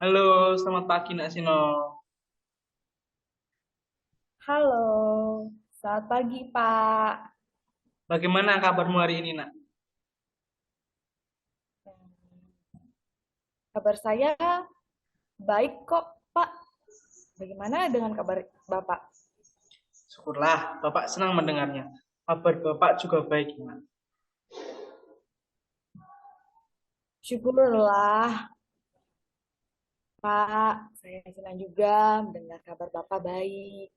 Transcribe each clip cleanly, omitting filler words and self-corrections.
Halo, selamat pagi Nak Sino. Halo, selamat pagi Pak. Bagaimana kabarmu hari ini, Nak? Kabar saya baik kok Pak. Bagaimana dengan kabar Bapak? Syukurlah, Bapak senang mendengarnya. Kabar Bapak juga baik, Nak. Syukurlah Pak, saya senang juga mendengar kabar Bapak baik.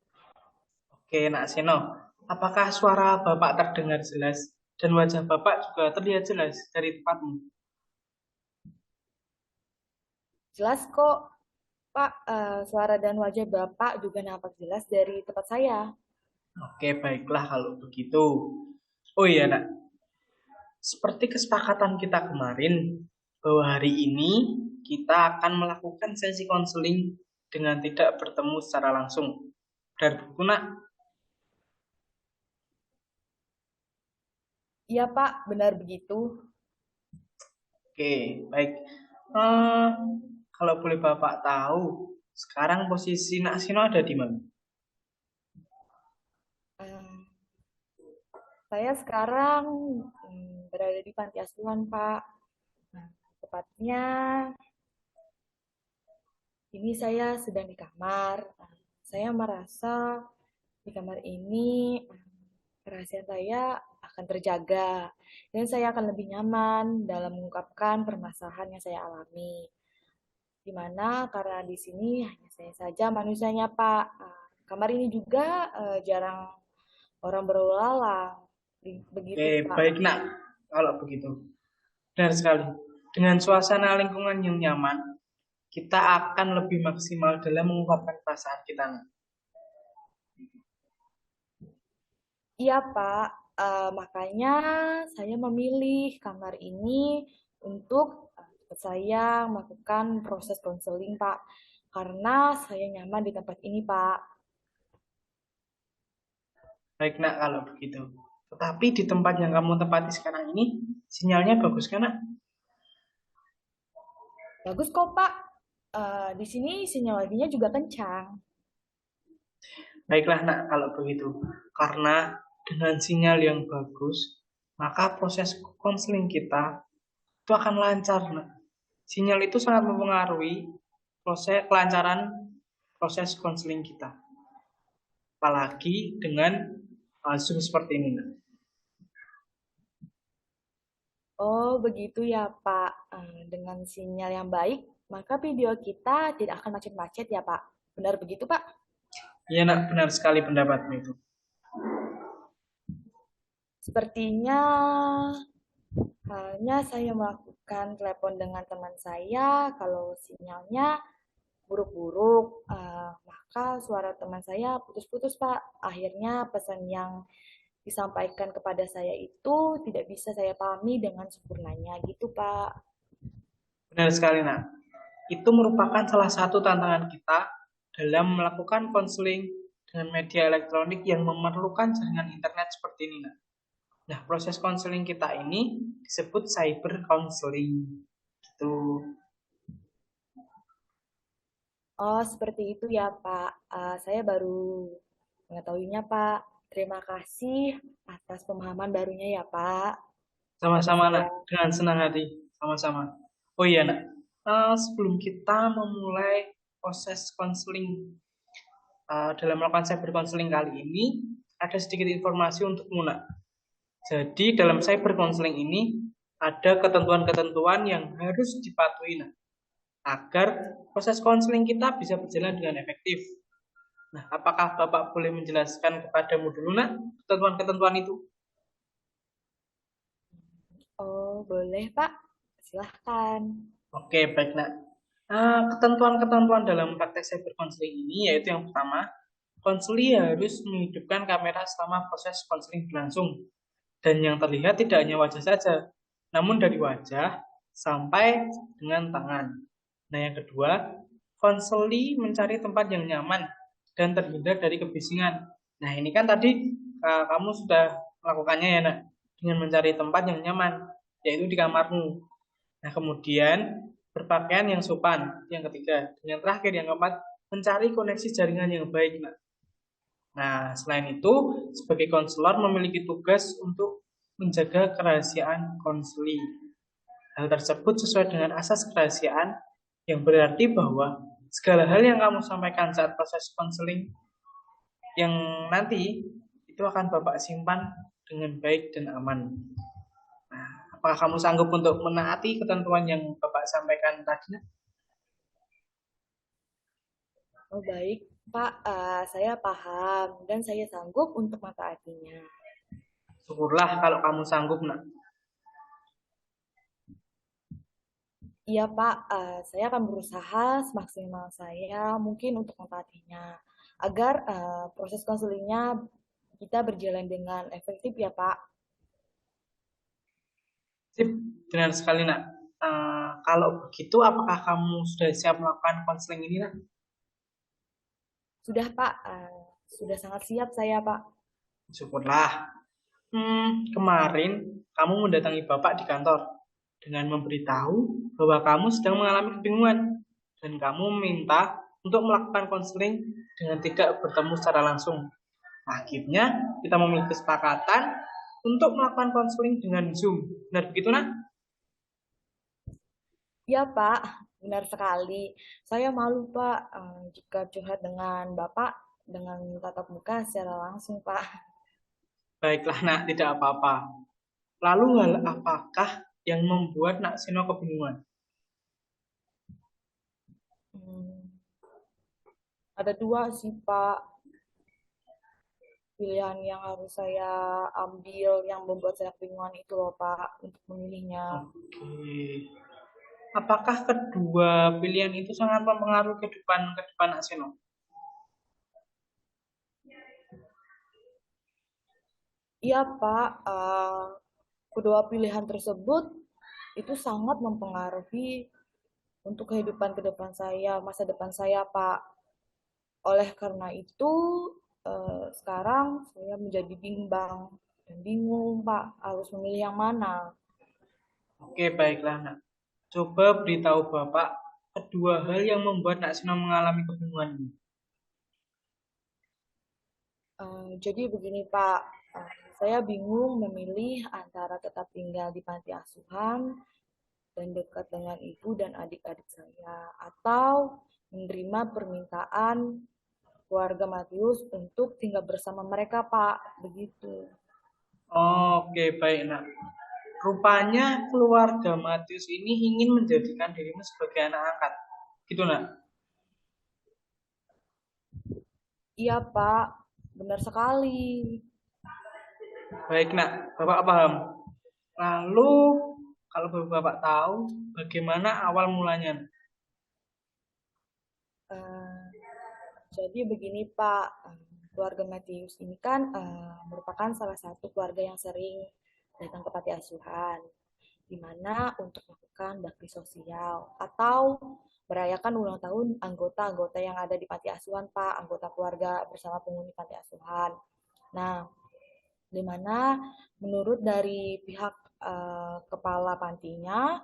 Oke, Nak Sino. Apakah suara Bapak terdengar jelas dan wajah Bapak juga terlihat jelas dari tempatmu? Jelas kok Pak, suara dan wajah Bapak juga nampak jelas dari tempat saya. Oke, baiklah kalau begitu. Oh iya, Nak. Seperti kesepakatan kita kemarin, bahwa hari ini kita akan melakukan sesi konseling dengan tidak bertemu secara langsung. Dari buku, Nak. Iya Pak, benar begitu. Oke, baik. Eh, Kalau boleh Bapak tahu, sekarang posisi Nak Sino ada di mana? Eh, saya sekarang berada di panti asuhan Pak. Nah, tepatnya ini saya sedang di kamar. Saya merasa di kamar ini kerahasiaan saya akan terjaga dan saya akan lebih nyaman dalam mengungkapkan permasalahan yang saya alami. Di mana karena di sini hanya saya saja manusianya, Pak. Kamar ini juga jarang orang berlalang. Oke, Begitu, Pak. baik Nak. Kalau begitu, benar sekali. Dengan suasana lingkungan yang nyaman, kita akan lebih maksimal dalam mengungkapkan perasaan kita, Nak. Iya, Pak. Makanya saya memilih kamar ini untuk saya melakukan proses konseling, Pak. Karena saya nyaman di tempat ini, Pak. Baik Nak, kalau begitu. Tetapi di tempat yang kamu tempati sekarang ini, sinyalnya bagus kan, Nak? Bagus kok, Pak. Di sini sinyal wifi-nya juga kencang. Baiklah Nak, kalau begitu. Karena dengan sinyal yang bagus, maka proses konseling kita itu akan lancar. Nah, sinyal itu sangat mempengaruhi proses kelancaran proses konseling kita. Apalagi dengan Zoom seperti ini. Nah. Oh, begitu ya, Pak. Dengan sinyal yang baik, maka video kita tidak akan macet-macet ya, Pak. Benar begitu, Pak? Iya nak, benar sekali pendapatmu itu. Sepertinya halnya saya melakukan telepon dengan teman saya, kalau sinyalnya buruk-buruk, maka suara teman saya putus-putus, Pak. Akhirnya pesan yang disampaikan kepada saya itu tidak bisa saya pahami dengan sempurnanya gitu, Pak. Benar sekali nak. Itu merupakan salah satu tantangan kita dalam melakukan konseling dengan media elektronik yang memerlukan jaringan internet seperti ini nak. Nah, proses konseling kita ini disebut cyber counseling. Gitu. Oh, seperti itu ya, Pak. Saya baru mengetahuinya, Pak. Terima kasih atas pemahaman barunya ya, Pak. Kepada Sama-sama nak, saya. dengan senang hati. Sama-sama. Oh iya nak, sebelum kita memulai proses konseling dalam melakukan cyber counseling kali ini, ada sedikit informasi untukmu nak. Jadi dalam cyber counseling ini ada ketentuan-ketentuan yang harus dipatuhi nak, agar proses konseling kita bisa berjalan dengan efektif. Nah, apakah Bapak boleh menjelaskan kepadamu dulu nak ketentuan-ketentuan itu? Oh, boleh Pak. Silahkan. Oke, baik nak. Ketentuan-ketentuan dalam praktek cyber counseling ini yaitu yang pertama, konseli harus menghidupkan kamera selama proses konseling berlangsung. Dan yang terlihat tidak hanya wajah saja, namun dari wajah sampai dengan tangan. Nah, yang kedua, konseli mencari tempat yang nyaman dan terhindar dari kebisingan. Nah, ini kan tadi kamu sudah melakukannya ya, nak, dengan mencari tempat yang nyaman, yaitu di kamarmu. Nah, kemudian berpakaian yang sopan. Yang ketiga, dan yang terakhir, yang keempat, mencari koneksi jaringan yang baik, nak. Nah, selain itu, sebagai konselor memiliki tugas untuk menjaga kerahasiaan konseli. Hal tersebut sesuai dengan asas kerahasiaan yang berarti bahwa segala hal yang kamu sampaikan saat proses konseling yang nanti itu akan Bapak simpan dengan baik dan aman. Nah, apakah kamu sanggup untuk menaati ketentuan yang Bapak sampaikan tadi? Oh, baik, Pak. Saya paham dan saya sanggup untuk mentaatinya. Syukurlah kalau kamu sanggup, nak. Iya, Pak. Saya akan berusaha semaksimal saya mungkin untuk mentaatinya. Agar proses konselingnya kita berjalan dengan efektif ya, Pak. Sip, benar sekali, nak. Kalau begitu, apakah kamu sudah siap melakukan konseling ini, nak? Sudah, Pak. Sudah sangat siap saya, Pak. Syukurlah. Kemarin kamu mendatangi Bapak di kantor dengan memberitahu bahwa kamu sedang mengalami kebingungan dan kamu minta untuk melakukan konseling dengan tidak bertemu secara langsung. Akhirnya kita memiliki kesepakatan untuk melakukan konseling dengan Zoom. Benar begitu, nak? Iya, Pak. Benar sekali. Saya malu, Pak, jika curhat dengan Bapak dengan tatap muka secara langsung, Pak. Baiklah, nak, tidak apa-apa. Lalu hal apakah yang membuat Nak Sino kebingungan? Hmm, ada dua sih, Pak. Pilihan yang harus saya ambil yang membuat saya kebingungan itu loh, Pak, untuk memilihnya. Oke. Apakah kedua pilihan itu sangat mempengaruhi kehidupan Nak Sino? Iya, Pak. Kedua pilihan tersebut itu sangat mempengaruhi untuk kehidupan ke depan saya, masa depan saya, Pak. Oleh karena itu, sekarang saya menjadi bimbang dan bingung, Pak, harus memilih yang mana. Oke, baiklah, Nak. Coba beritahu Bapak kedua hal yang membuat Nak Sino mengalami kebingungan ini. Jadi begini, Pak, saya bingung memilih antara tetap tinggal di panti asuhan dan dekat dengan ibu dan adik-adik saya, atau menerima permintaan keluarga Matius untuk tinggal bersama mereka, Pak. Begitu. Oke, baik, Nak. Rupanya keluarga Matius ini ingin menjadikan dirimu sebagai anak angkat. Gitu, Nak? Iya, Pak. Benar sekali. Baik, Nak. Bapak paham. Lalu, kalau Bapak tahu bagaimana awal mulanya? Eh, jadi begini, Pak. Keluarga Matius ini kan merupakan salah satu keluarga yang sering datang ke panti asuhan, di mana untuk melakukan bakti sosial atau merayakan ulang tahun anggota-anggota yang ada di panti asuhan, Pak, anggota keluarga bersama penghuni panti asuhan. Nah, di mana menurut dari pihak kepala pantinya,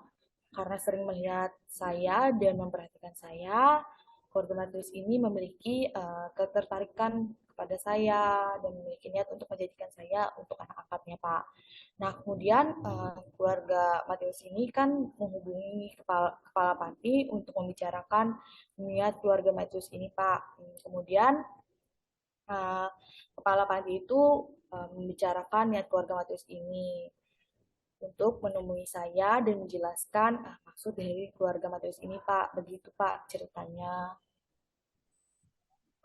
karena sering melihat saya dan memperhatikan saya, keluarga Matius ini memiliki ketertarikan kepada saya dan memiliki niat untuk menjadikan saya untuk anak angkatnya, Pak. Nah, kemudian keluarga Matius ini kan menghubungi kepala panti untuk membicarakan niat keluarga Matius ini, Pak. Kemudian Nah, kepala panti itu membicarakan niat keluarga Matius ini untuk menemui saya dan menjelaskan maksud dari keluarga Matius ini, Pak. Begitu, Pak, ceritanya.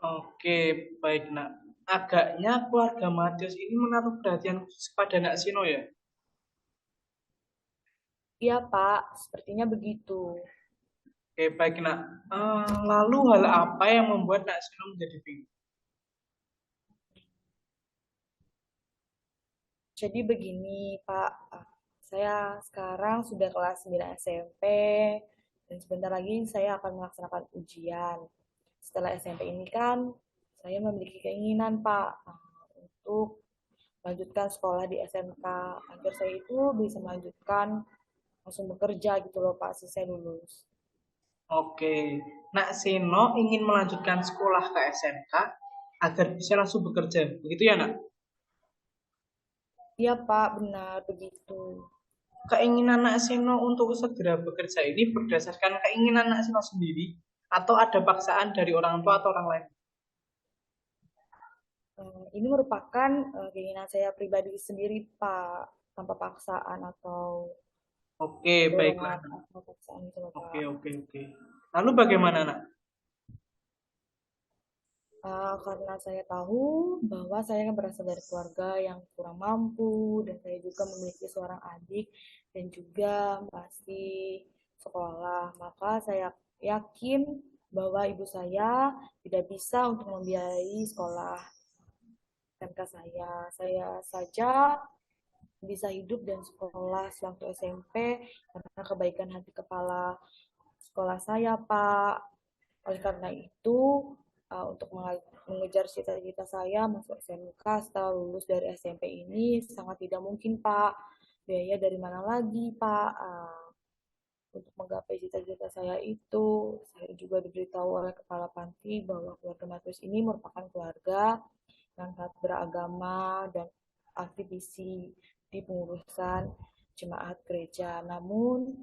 Oke, baik nak. Agaknya keluarga Matius ini menaruh perhatian khusus pada Nak Sino ya. Iya, Pak, sepertinya begitu. Oke, baik nak. Lalu hal apa yang membuat Nak Sino menjadi bingung? Jadi begini, Pak, saya sekarang sudah kelas 9 SMP dan sebentar lagi saya akan melaksanakan ujian. Setelah SMP ini kan saya memiliki keinginan, Pak, untuk melanjutkan sekolah di SMK agar saya itu bisa melanjutkan langsung bekerja gitu loh, Pak, selesai lulus. Oke, Nak Sino ingin melanjutkan sekolah ke SMK agar bisa langsung bekerja. Begitu ya, Nak? Iya, Pak, benar begitu. Keinginan Nak Sino untuk segera bekerja ini berdasarkan keinginan Nak Sino sendiri atau ada paksaan dari orang tua atau orang lain? Ini merupakan keinginan saya pribadi sendiri, Pak, tanpa paksaan atau Oke, baiklah. dorongan atau paksaan itu loh, Oke, Pak. oke, oke. Lalu bagaimana, Nak? Karena saya tahu bahwa saya kan berasal dari keluarga yang kurang mampu dan saya juga memiliki seorang adik dan juga masih sekolah, maka saya yakin bahwa ibu saya tidak bisa untuk membiayai sekolah SMK saya. Saya saja bisa hidup dan sekolah sewaktu SMP karena kebaikan hati kepala sekolah saya, Pak. Oleh karena itu, untuk mengejar cita-cita saya masuk SMK setelah lulus dari SMP ini sangat tidak mungkin, Pak. Biaya dari mana lagi, Pak? Untuk menggapai cita-cita saya itu, saya juga diberitahu oleh kepala panti bahwa keluarga Matius ini merupakan keluarga yang sangat beragama dan aktivisi di pengurusan jemaat gereja. Namun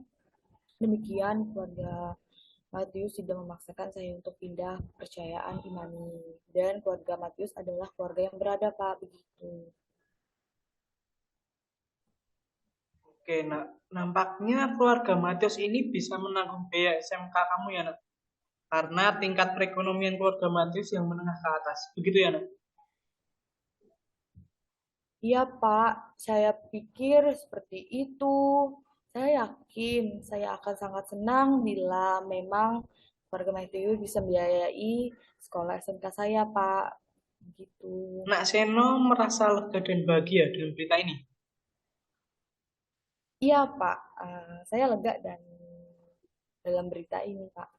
demikian, keluarga Matius tidak memaksakan saya untuk pindah kepercayaan imani. Dan keluarga Matius adalah keluarga yang berada, Pak, begitu. Oke, Nak. Nampaknya keluarga Matius ini bisa menanggung biaya SMK kamu ya, Nak. Karena tingkat perekonomian keluarga Matius yang menengah ke atas. Begitu ya, Nak? Iya, Pak, saya pikir seperti itu. Saya yakin saya akan sangat senang bila memang keluarga Matius bisa membiayai sekolah SMK saya, Pak. Begitu. Nak Seno merasa lega dan bahagia dengan berita ini. Iya, Pak. Saya lega dan dalam berita ini, Pak.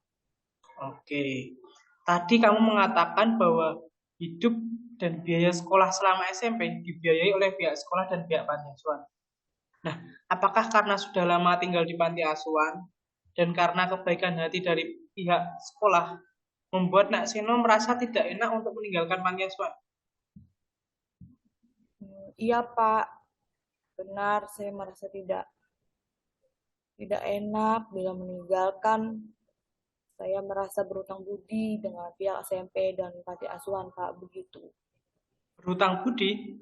Oke. Tadi kamu mengatakan bahwa hidup dan biaya sekolah selama SMP dibiayai oleh pihak sekolah dan pihak panti asuhan. Nah, apakah karena sudah lama tinggal di panti asuhan dan karena kebaikan hati dari pihak sekolah membuat Nak Seno merasa tidak enak untuk meninggalkan panti asuhan? Iya, Pak. Benar, saya merasa tidak enak bila meninggalkan. Saya merasa berutang budi dengan pihak SMP dan panti asuhan, Pak, begitu. Berhutang budi?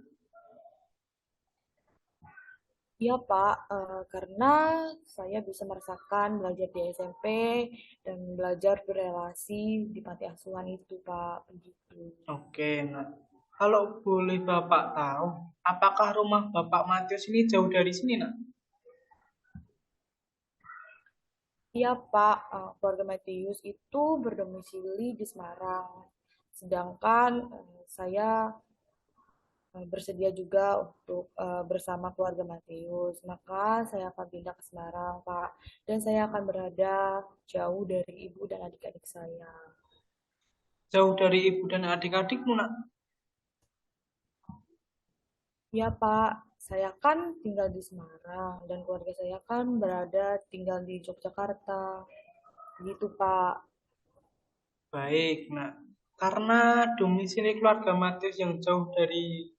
Iya, Pak, karena saya bisa merasakan belajar di SMP dan belajar berelasi di panti asuhan itu, Pak, begitu. Oke, nah. Kalau boleh Bapak tahu, apakah rumah Bapak Matius ini jauh dari sini, nak? Iya, Pak, keluarga Matius itu berdomisili di Semarang. Sedangkan saya bersedia juga untuk bersama keluarga Matius. Maka saya akan pindah ke Semarang, Pak. Dan saya akan berada jauh dari ibu dan adik-adik saya. Jauh dari ibu dan adik-adikmu, nak? Ya, Pak. Saya kan tinggal di Semarang dan keluarga saya kan berada tinggal di Yogyakarta. Gitu, Pak. Baik, nak. Karena domisili keluarga Matius yang jauh dari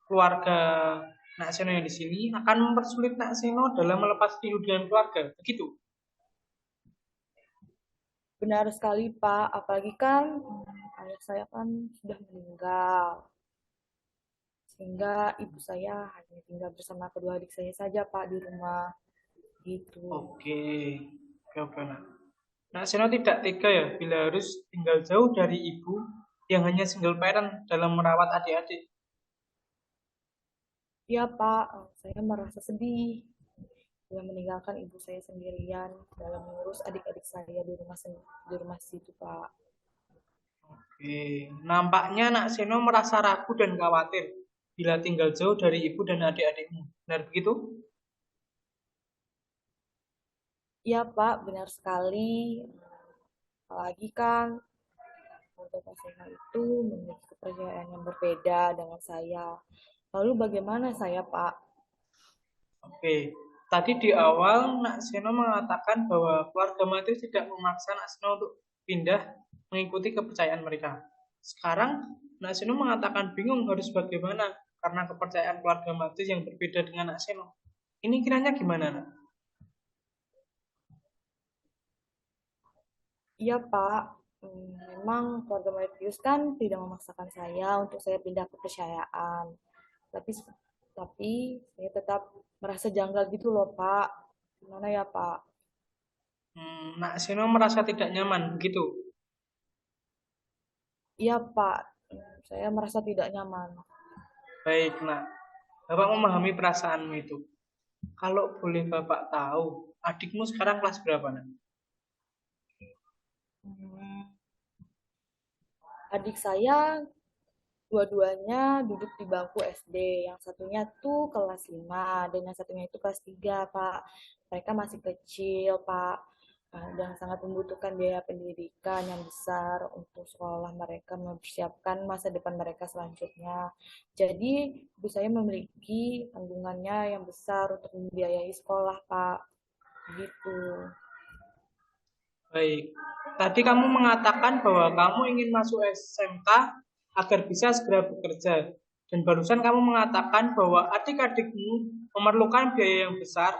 keluarga Nak Seno yang di sini akan mempersulit Nak Seno dalam melepas rindu dengan keluarga. Begitu. Benar sekali, Pak. Apalagi kan ayah saya kan sudah meninggal, sehingga ibu saya hanya tinggal bersama kedua adik saya saja Pak di rumah gitu. Oke, oke, oke, nak. Nak Seno tidak tega ya bila harus tinggal jauh dari ibu yang hanya single parent dalam merawat adik-adik. Iya Pak, saya merasa sedih dengan meninggalkan ibu saya sendirian dalam mengurus adik-adik saya di rumah situ Pak. Oke, nampaknya Nak Seno merasa ragu dan khawatir bila tinggal jauh dari ibu dan adik-adikmu. Benar begitu? Iya Pak, benar sekali. Apalagi kan untuk Mas itu memiliki kepercayaan yang berbeda dengan saya. Lalu bagaimana saya Pak? Oke, tadi di awal Nak Seno mengatakan bahwa keluarga Mati tidak memaksa Nak Seno untuk pindah mengikuti kepercayaan mereka. Sekarang Nak Seno mengatakan bingung harus bagaimana karena kepercayaan keluarga Mati yang berbeda dengan Nak Seno. Ini kiranya gimana, Nak? Iya Pak, memang keluarga Matius kan tidak memaksakan saya untuk saya pindah kepercayaan. Tapi tapi saya tetap merasa janggal gitu loh Pak. Gimana ya Pak? Nak Seno merasa tidak nyaman, begitu? Iya Pak, saya merasa tidak nyaman. Baik, Nak. Bapak memahami perasaanmu itu. Kalau boleh Bapak tahu, adikmu sekarang kelas berapa, Nak? Hmm, Adik saya dua-duanya duduk di bangku SD. Yang satunya tuh kelas 5 dan yang satunya itu kelas 3 Pak. Mereka masih kecil, Pak. Dan sangat membutuhkan biaya pendidikan yang besar untuk sekolah mereka mempersiapkan masa depan mereka selanjutnya. Jadi, ibu saya memiliki tanggungannya yang besar untuk membiayai sekolah, Pak. Gitu. Baik. Tadi kamu mengatakan bahwa kamu ingin masuk SMK agar bisa segera bekerja. Dan barusan kamu mengatakan bahwa adik-adikmu memerlukan biaya yang besar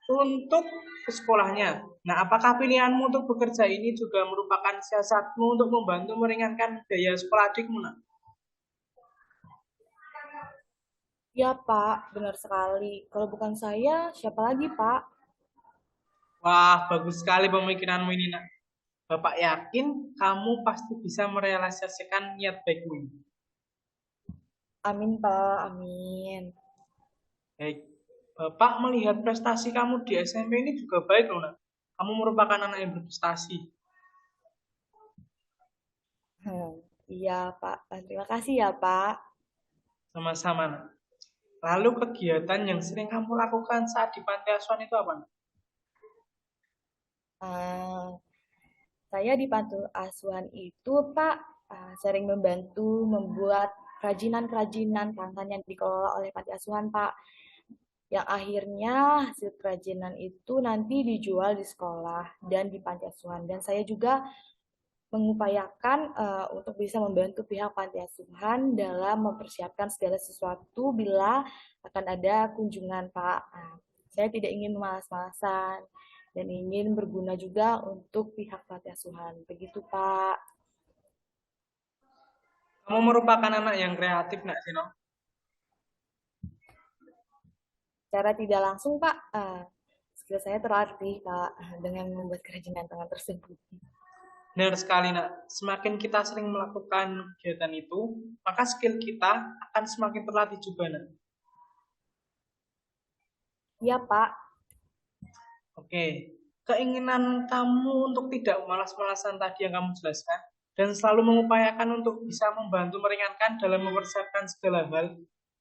untuk ke sekolahnya. Nah, apakah pilihanmu untuk bekerja ini juga merupakan siasatmu untuk membantu meringankan biaya sekolah adikmu, nak? Ya, Pak, benar sekali. Kalau bukan saya, siapa lagi, Pak? Wah, bagus sekali pemikiranmu ini, nak. Bapak yakin kamu pasti bisa merealisasikan niat baikmu ini. Amin, Pak. Amin. Baik, Bapak melihat prestasi kamu di SMP ini juga baik loh, nak. Kamu merupakan anak yang berprestasi. Iya, Pak. Terima kasih ya, Pak. Sama-sama, nak. Lalu kegiatan yang sering kamu lakukan saat di panti asuhan itu apa, nak? Eh, saya di panti asuhan itu, Pak, sering membantu membuat kerajinan-kerajinan tangan yang dikelola oleh panti asuhan, Pak. Yang akhirnya hasil kerajinan itu nanti dijual di sekolah dan di panti asuhan. Dan saya juga mengupayakan untuk bisa membantu pihak panti asuhan dalam mempersiapkan segala sesuatu bila akan ada kunjungan, Pak. Saya tidak ingin malas-malasan dan ingin berguna juga untuk pihak panti asuhan. Begitu, Pak. Kamu merupakan anak yang kreatif, nak Sino? Secara tidak langsung, Pak, skill saya terlatih, Pak, dengan membuat kerajinan tangan tersebut. Benar sekali, nak. Semakin kita sering melakukan kegiatan itu, maka skill kita akan semakin terlatih juga, nak. Iya, Pak. Oke, keinginan kamu untuk tidak malas-malasan tadi yang kamu jelaskan, dan selalu mengupayakan untuk bisa membantu meringankan dalam mempersiapkan segala hal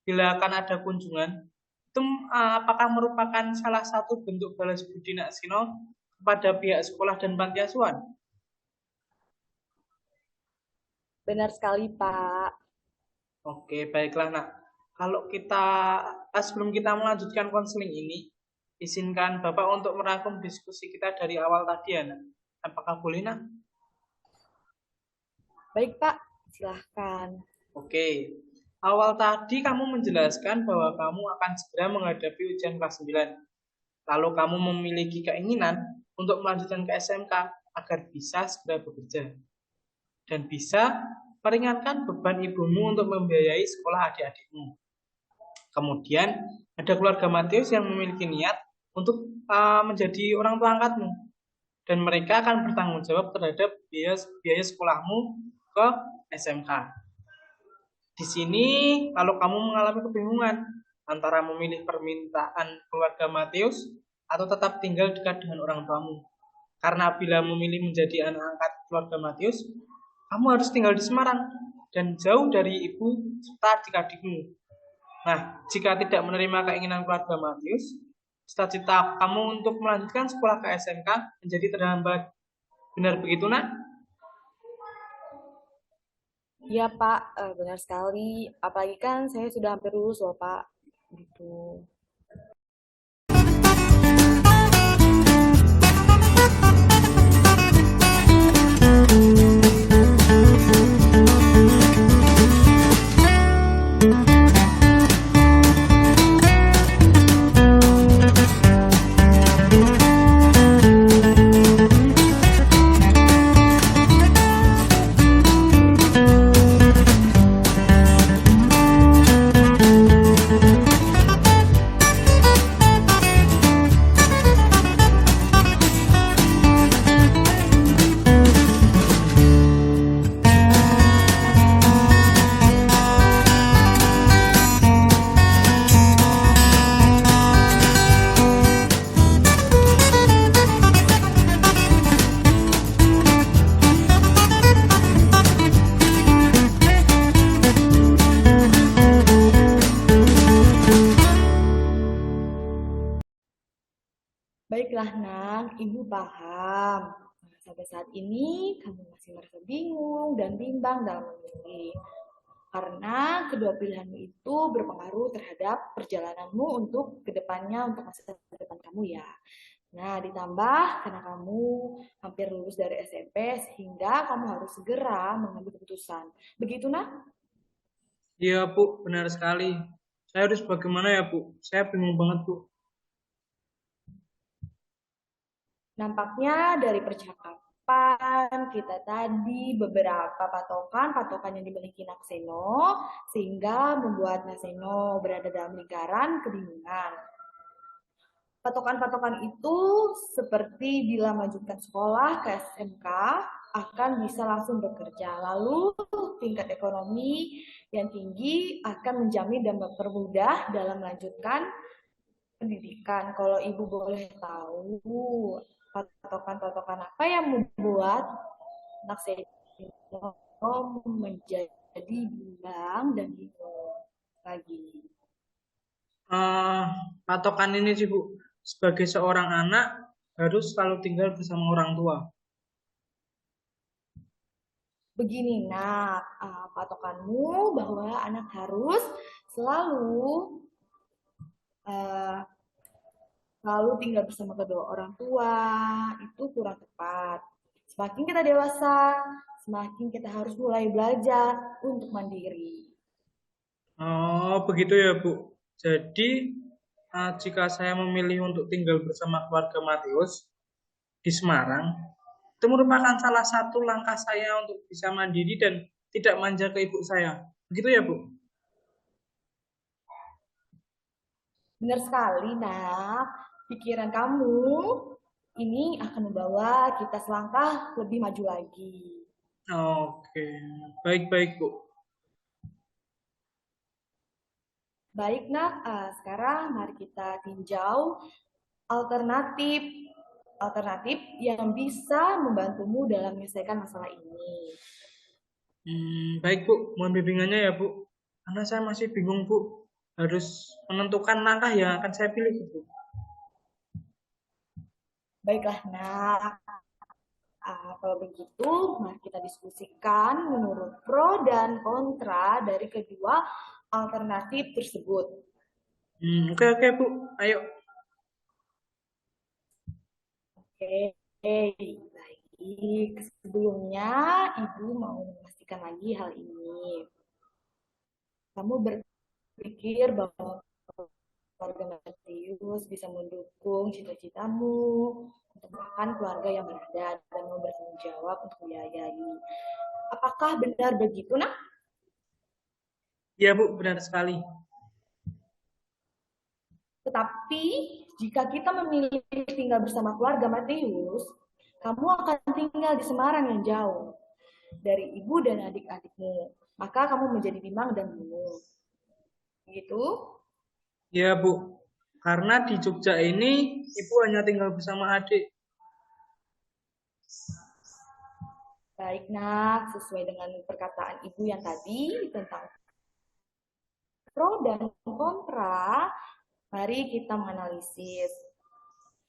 bila akan ada kunjungan, itu apakah merupakan salah satu bentuk balas budi Nak Sino kepada pihak sekolah dan panti asuhan? Benar sekali, Pak. Oke, baiklah, Nak. Kalau kita sebelum kita melanjutkan konseling ini, izinkan Bapak untuk merangkum diskusi kita dari awal tadi ya, Nak. Apakah boleh, Nak? Baik, Pak. Silahkan. Oke. Awal tadi kamu menjelaskan bahwa kamu akan segera menghadapi ujian kelas 9. Lalu kamu memiliki keinginan untuk melanjutkan ke SMK agar bisa segera bekerja. dan bisa meringankan beban ibumu untuk membiayai sekolah adik-adikmu. Kemudian ada keluarga Matius yang memiliki niat untuk menjadi orang tua angkatmu, dan mereka akan bertanggung jawab terhadap biaya sekolahmu ke SMK. Di sini kalau kamu mengalami kebingungan antara memilih permintaan keluarga Matius atau tetap tinggal dekat dengan orang tuamu. Karena bila memilih menjadi anak angkat keluarga Matius, kamu harus tinggal di Semarang dan jauh dari ibu serta adik-adikmu. Nah, jika tidak menerima keinginan keluarga Matius, cita-cita kamu untuk melanjutkan sekolah ke SMK menjadi terhambat. Benar begitu, Nak? Iya Pak, benar sekali. Apalagi kan saya sudah hampir lulus loh Pak. Gitu. Baiklah, Nak, Ibu paham. Nah, sampai saat ini kamu masih merasa bingung dan bimbang dalam memilih. Karena kedua pilihanmu itu berpengaruh terhadap perjalananmu untuk kedepannya, untuk masa depan kamu ya. Nah, ditambah karena kamu hampir lulus dari SMP, sehingga kamu harus segera mengambil keputusan. Begitu, Nak? Iya, Bu, benar sekali. Saya harus bagaimana ya, Bu? Saya bingung banget, Bu. Nampaknya dari percakapan kita tadi beberapa patokan yang dimiliki Nakseno sehingga membuat Nakseno berada dalam lingkaran kebingungan. Patokan-patokan itu seperti bila melanjutkan sekolah ke SMK akan bisa langsung bekerja. Lalu tingkat ekonomi yang tinggi akan menjamin dan mempermudah dalam melanjutkan pendidikan. Kalau Ibu boleh tahu, patokan-patokan apa yang membuat anak Nakseno menjadi bimbang dan bingung lagi? Patokan ini sih, Bu, sebagai seorang anak harus selalu tinggal bersama orang tua. Begini, Nak, patokanmu bahwa anak harus selalu tinggal bersama kedua orang tua itu kurang tepat. Semakin kita dewasa, semakin kita harus mulai belajar untuk mandiri. Oh, begitu ya, Bu. Jadi, jika saya memilih untuk tinggal bersama keluarga Matius di Semarang, itu merupakan salah satu langkah saya untuk bisa mandiri dan tidak manja ke ibu saya. Begitu ya, Bu? Benar sekali, Nak. Pikiran kamu ini akan membawa kita selangkah lebih maju lagi. Oke, baik-baik, Bu. Baik, Nak. Sekarang mari kita tinjau alternatif yang bisa membantumu dalam menyelesaikan masalah ini. Baik, Bu. Mohon bimbingannya ya, Bu. Karena saya masih bingung, Bu. Harus menentukan langkah yang akan saya pilih, Bu. Baiklah, Nak. Kalau begitu, mari kita diskusikan menurut pro dan kontra dari kedua alternatif tersebut. Oke, Bu. Ayo. Oke, baik. Sebelumnya, Ibu mau memastikan lagi hal ini. Kamu berpikir bahwa keluarga Matius bisa mendukung cita-citamu untuk makan keluarga yang berada dan mau bertanggung jawab untuk membiayai. Apakah benar begitu, nak? Iya Bu, benar sekali. Tetapi jika kita memilih tinggal bersama keluarga Matius, kamu akan tinggal di Semarang yang jauh dari ibu dan adik-adikmu. Maka kamu menjadi bimbang dan bingung. Begitu? Iya Bu, karena di Jogja ini ibu hanya tinggal bersama adik. Baik, nak. Sesuai dengan perkataan ibu yang tadi tentang pro dan kontra, mari kita menganalisis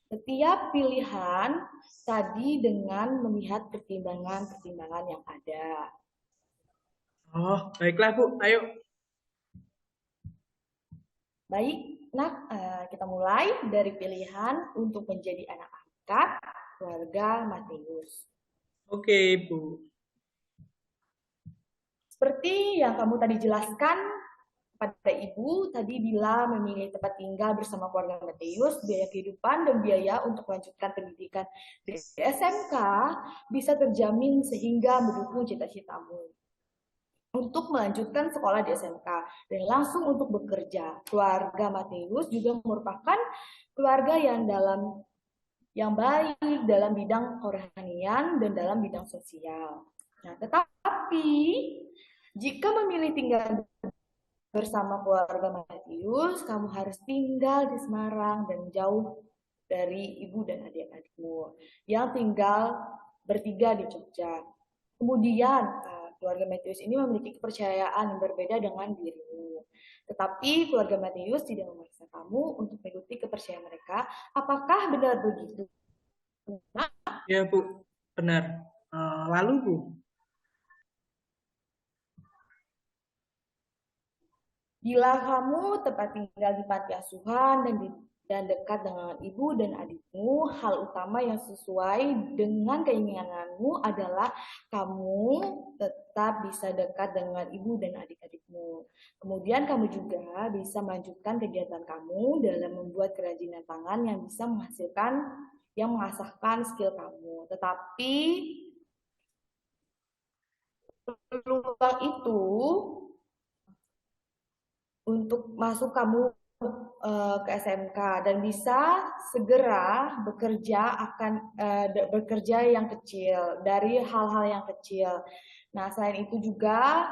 setiap pilihan tadi dengan melihat pertimbangan-pertimbangan yang ada. Oh, baiklah Bu, ayo. Baik, nak, kita mulai dari pilihan untuk menjadi anak angkat keluarga Matius. Oke Bu. Seperti yang kamu tadi jelaskan pada ibu, tadi bila memilih tempat tinggal bersama keluarga Matius, biaya kehidupan dan biaya untuk melanjutkan pendidikan di SMK bisa terjamin sehingga mendukung cita-citamu untuk melanjutkan sekolah di SMK dan langsung untuk bekerja. Keluarga Matius juga merupakan keluarga yang baik dalam bidang kerohanian dan dalam bidang sosial. Nah, tetapi jika memilih tinggal bersama keluarga Matius, kamu harus tinggal di Semarang dan jauh dari ibu dan adik-adikmu yang tinggal bertiga di Jogja. Kemudian, keluarga Matius ini memiliki kepercayaan yang berbeda dengan dirimu. Tetapi keluarga Matius tidak memaksa kamu untuk mengikuti kepercayaan mereka. Apakah benar begitu? Ya Bu, benar. Lalu Bu, Bila kamu tempat tinggal di panti asuhan dan dekat dengan ibu dan adikmu, hal utama yang sesuai dengan keinginanmu adalah kamu tetap bisa dekat dengan ibu dan adik-adikmu. Kemudian kamu juga bisa melanjutkan kegiatan kamu dalam membuat kerajinan tangan yang mengasahkan skill kamu. Tetapi peluang itu untuk masuk kamu ke SMK dan bisa segera bekerja yang kecil dari hal-hal yang kecil. Nah, selain itu juga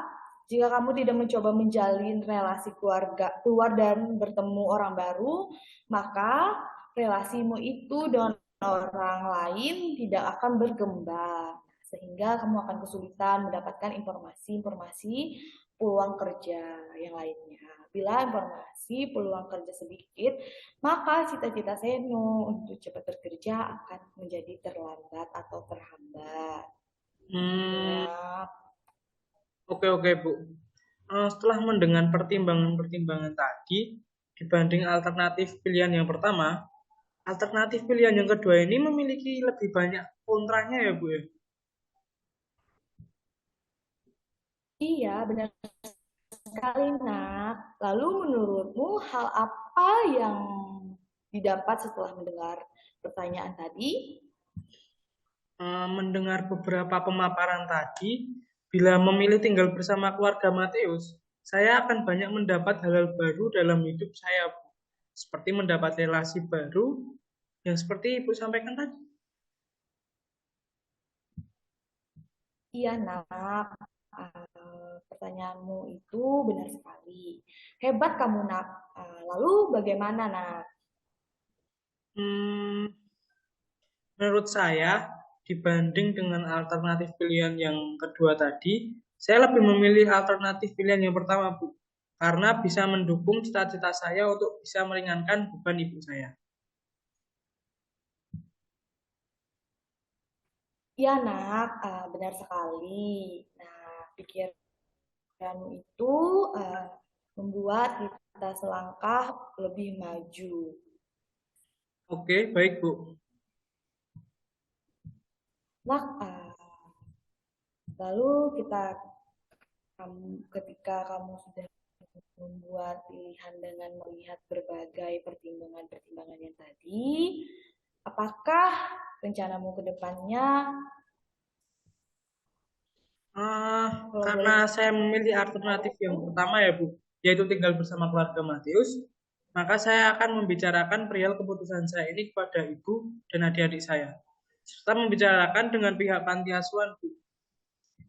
jika kamu tidak mencoba menjalin relasi keluar dan bertemu orang baru, maka relasimu itu dengan orang lain tidak akan berkembang sehingga kamu akan kesulitan mendapatkan informasi-informasi peluang kerja yang lainnya. Bila informasi peluang kerja sedikit, maka cita-cita Seno untuk cepat bekerja akan menjadi terlambat atau terhambat. Ya. oke Bu. Setelah mendengar pertimbangan-pertimbangan tadi, dibanding alternatif pilihan yang pertama, alternatif pilihan yang kedua ini memiliki lebih banyak kontranya ya Bu ya? Iya, benar sekali, nak. Lalu menurutmu hal apa yang didapat setelah mendengar pertanyaan tadi? Mendengar beberapa pemaparan tadi, bila memilih tinggal bersama keluarga Mateus, saya akan banyak mendapat hal-hal baru dalam hidup saya, Bu. Seperti mendapat relasi baru, yang seperti Ibu sampaikan tadi. Iya, nak. Pertanyaanmu itu benar sekali. Hebat kamu, nak. Lalu bagaimana, nak? Hmm, Menurut saya, dibanding dengan alternatif pilihan yang kedua tadi, saya lebih memilih alternatif pilihan yang pertama, Bu. Karena bisa mendukung cita-cita saya untuk bisa meringankan beban ibu saya. Iya, nak. Benar sekali. Nah, pikiranmu itu uh, membuat kita selangkah lebih maju. Oke, baik, Bu. Nak, lalu ketika kamu sudah membuat pilihan dengan melihat berbagai pertimbangan-pertimbangan yang tadi, apakah rencanamu ke depannya Kalau boleh Karena tahu. saya memilih alternatif yang pertama ya Bu, yaitu tinggal bersama keluarga Matius, maka saya akan membicarakan perihal keputusan saya ini kepada ibu dan adik-adik saya, serta membicarakan dengan pihak panti asuhan Bu.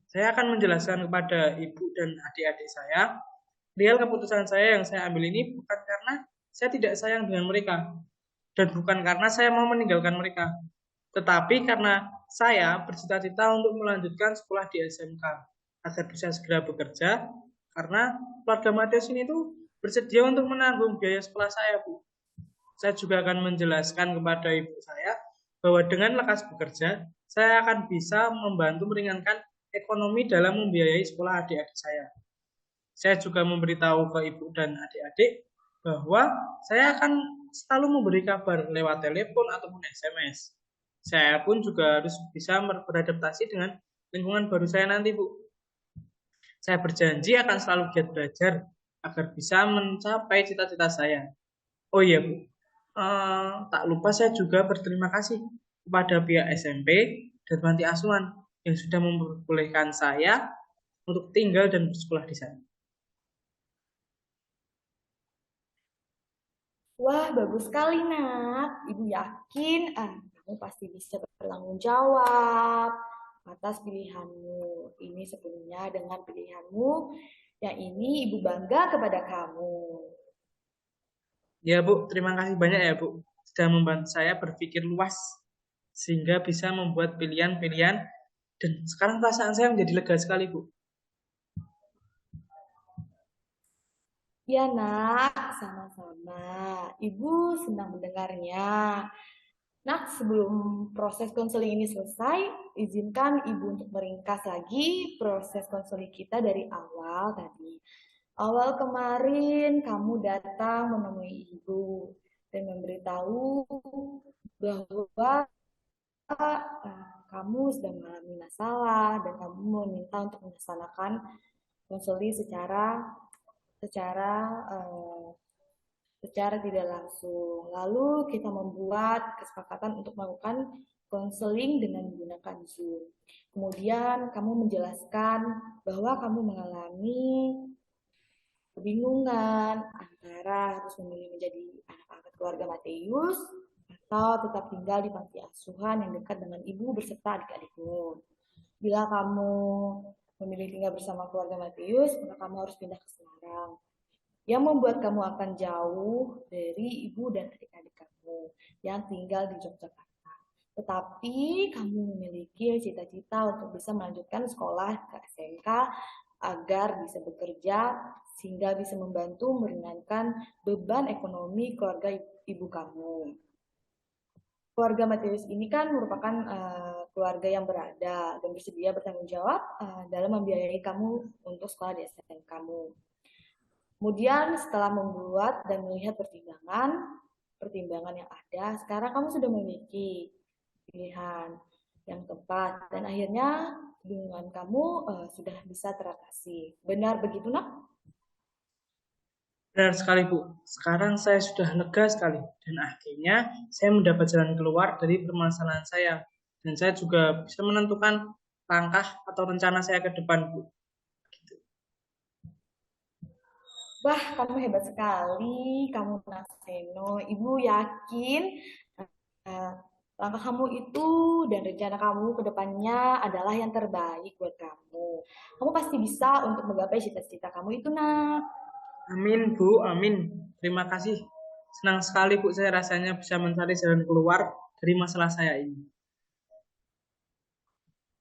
Saya akan menjelaskan kepada ibu dan adik-adik saya, perihal keputusan saya yang saya ambil ini bukan karena saya tidak sayang dengan mereka, dan bukan karena saya mau meninggalkan mereka, tetapi karena saya bercita-cita untuk melanjutkan sekolah di SMK agar bisa segera bekerja karena keluarga Matius ini tuh bersedia untuk menanggung biaya sekolah saya, Bu. Saya juga akan menjelaskan kepada ibu saya bahwa dengan lekas bekerja, saya akan bisa membantu meringankan ekonomi dalam membiayai sekolah adik-adik saya. Saya juga memberitahu ke ibu dan adik-adik bahwa saya akan selalu memberi kabar lewat telepon ataupun SMS. Saya pun juga harus bisa beradaptasi dengan lingkungan baru saya nanti, Bu. Saya berjanji akan selalu giat belajar agar bisa mencapai cita-cita saya. Oh iya, Bu. Tak lupa saya juga berterima kasih kepada pihak SMP dan panti asuhan yang sudah memperbolehkan saya untuk tinggal dan bersekolah di sana. Wah, bagus sekali, Nak. Ibu yakin kamu pasti bisa bertanggung jawab atas pilihanmu. Ini sebelumnya dengan pilihanmu yang ini ibu bangga kepada kamu. Ya, Bu, terima kasih banyak ya, Bu. Sudah membantu saya berpikir luas sehingga bisa membuat pilihan-pilihan dan sekarang perasaan saya menjadi lega sekali, Bu. Ya, Nak, sama-sama. Ibu senang mendengarnya. Nah, sebelum proses konseling ini selesai, izinkan Ibu untuk meringkas lagi proses konseling kita dari awal tadi. Awal kemarin kamu datang menemui Ibu dan memberitahu bahwa kamu sedang mengalami masalah dan kamu meminta untuk melaksanakan konseling secara uh, secara tidak langsung. Lalu kita membuat kesepakatan untuk melakukan konseling dengan menggunakan Zoom. Kemudian kamu menjelaskan bahwa kamu mengalami kebingungan antara harus memilih menjadi anak angkat keluarga Matius atau tetap tinggal di panti asuhan yang dekat dengan ibu berserta adik-adikmu. Bila kamu memilih tinggal bersama keluarga Matius, maka kamu harus pindah ke Semarang yang membuat kamu akan jauh dari ibu dan adik-adik kamu yang tinggal di Yogyakarta. Tetapi kamu memiliki cita-cita untuk bisa melanjutkan sekolah ke SMK agar bisa bekerja sehingga bisa membantu meringankan beban ekonomi keluarga ibu kamu. Keluarga Matius ini kan merupakan keluarga yang berada dan bersedia bertanggung jawab dalam membiayai kamu untuk sekolah di SMK kamu. Kemudian setelah membuat dan melihat pertimbangan yang ada, sekarang kamu sudah memiliki pilihan yang tepat dan akhirnya kebingungan kamu sudah bisa teratasi. Benar begitu, Nak? Benar sekali, Bu. Sekarang saya sudah lega sekali dan akhirnya saya mendapat jalan keluar dari permasalahan saya dan saya juga bisa menentukan langkah atau rencana saya ke depan, Bu. Wah, kamu hebat sekali, kamu Naseno. Ibu yakin uh, langkah kamu itu dan rencana kamu ke depannya adalah yang terbaik buat kamu. Kamu pasti bisa untuk menggapai cita-cita kamu itu, Nak. Amin, Bu. Amin. Terima kasih. Senang sekali, Bu. Saya rasanya bisa mencari jalan keluar dari masalah saya ini.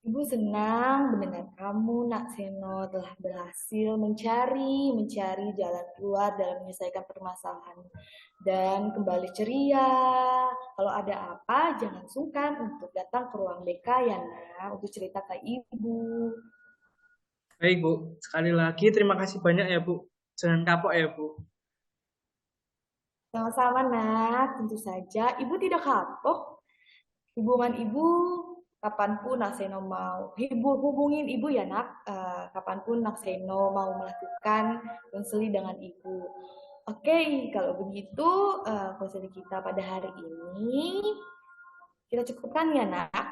Ibu senang mendengar kamu, Nak Seno, telah berhasil mencari jalan keluar dalam menyelesaikan permasalahan dan kembali ceria. Kalau ada apa, jangan sungkan untuk datang ke ruang BK ya, Nak, untuk cerita ke Ibu. Baik, Bu. Sekali lagi terima kasih banyak ya, Bu. Jangan kapok ya, Bu. Sama-sama, Nak. Tentu saja, Ibu tidak kapok. Hubungan Ibu kapanpun Nakseno mau hubungin Ibu ya, Nak. Kapanpun Nakseno mau melakukan konseling dengan Ibu. Oke, kalau begitu konseling kita pada hari ini kita cukupkan ya, Nak.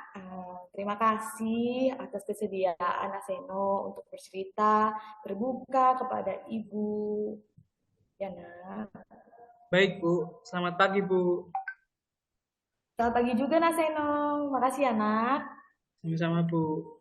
Terima kasih atas kesediaan Aseno untuk bercerita, terbuka kepada Ibu. Ya, Nak. Baik, Bu. Selamat pagi, Bu. Selamat pagi juga, Naseno. Makasih ya, Nak. Sama-sama, Bu.